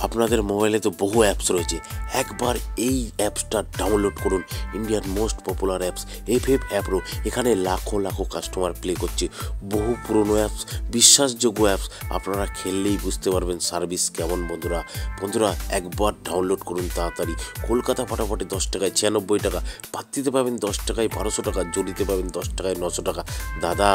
আপনাদের মোবাইলে তো বহু অ্যাপস রয়েছে, একবার এই অ্যাপসটা ডাউনলোড করুন। ইন্ডিয়ার মোস্ট পপুলার অ্যাপস এফএফ অ্যাপ্রো। এখানে লাখো লাখো কাস্টমার প্লে করছে। বহু পুরনো অ্যাপস, বিশ্বাসযোগ্য অ্যাপস। আপনারা খেললেই বুঝতে পারবেন সার্ভিস কেমন। বন্ধুরা একবার ডাউনলোড করুন তাড়াতাড়ি। কলকাতা ফাটাফাটে 10 টাকায় 96 টাকা, পাত্তিতে পাবেন 10 টাকায় 1200 টাকা, জড়িতে পাবেন 10 টাকায় 900 টাকা। দাদা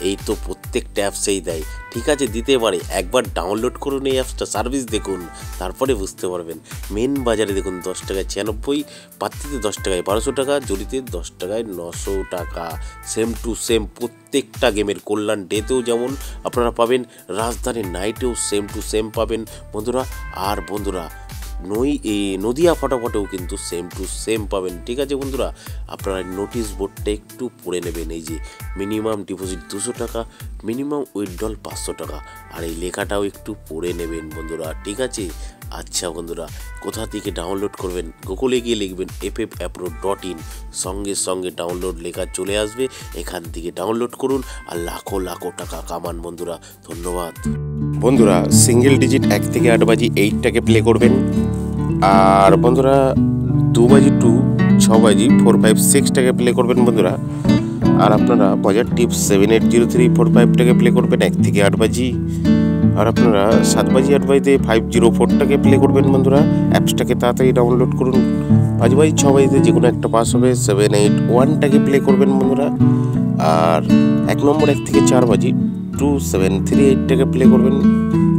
এই তো প্রত্যেকটা অ্যাপসেই দেয়, ঠিক আছে দিতে পারে। একবার ডাউনলোড করুন এই অ্যাপসটা, সার্ভিস দেখুন, তারপরে বুঝতে পারবেন। মেন বাজারে দেখুন 10 টাকায় 96, পাত্তিতে 10 টাকায় 1200 টাকা, জড়িতে 10 টাকায় 900 টাকা। সেম টু সেম প্রত্যেকটা গেমের। কল্যাণ ডেতেও যেমন আপনারা পাবেন, রাজধানী নাইটেও সেম টু সেম পাবেন বন্ধুরা। আর বন্ধুরা নদিয়া ফাটাফাটেও কিন্তু সেম টু সেম পাবেন, ঠিক আছে বন্ধুরা। আপনারা নোটিশ বোর্ডটা একটু পড়ে নেবেন। এই যে মিনিমাম ডিপোজিট 200 টাকা, মিনিমাম উইথড্রল 500 টাকা। আর এই লেখাটাও একটু পড়ে নেবেন বন্ধুরা, ঠিক আছে। আচ্ছা বন্ধুরা, কোথা থেকে ডাউনলোড করবেন? গুগলে গিয়ে লিখবেন ffapro.in, সঙ্গে সঙ্গে ডাউনলোড লেখা চলে আসবে। এখান থেকে ডাউনলোড করুন আর লাখো লাখো টাকা কামান বন্ধুরা। ধন্যবাদ বন্ধুরা। সিঙ্গেল ডিজিট 1 থেকে 8 বাজি 8টাকে প্লে করবেন। আর বন্ধুরা 2 বাজি 2, 6 বাজি 4, 5, 6টাকে প্লে করবেন বন্ধুরা। আর আপনারা বাজার টিপস 780345টাকে প্লে করবেন 1 থেকে 8 বাজি। আর আপনারা 7 বাজি 8 বাজিতে 504টাকে প্লে করবেন বন্ধুরা। অ্যাপসটাকে তাড়াতাড়ি ডাউনলোড করুন। 5 বাজি 6 বাজিতে যে কোনো একটা পাস হবে 781টাকে প্লে করবেন বন্ধুরা। আর 1 নম্বর 1 থেকে 4 বাজি 2738টাকে প্লে করবেন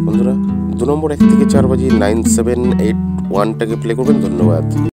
বন্ধুরা। 2 নম্বর 1 থেকে 4 বাজি 9781টাকে প্লে করবেন। ধন্যবাদ।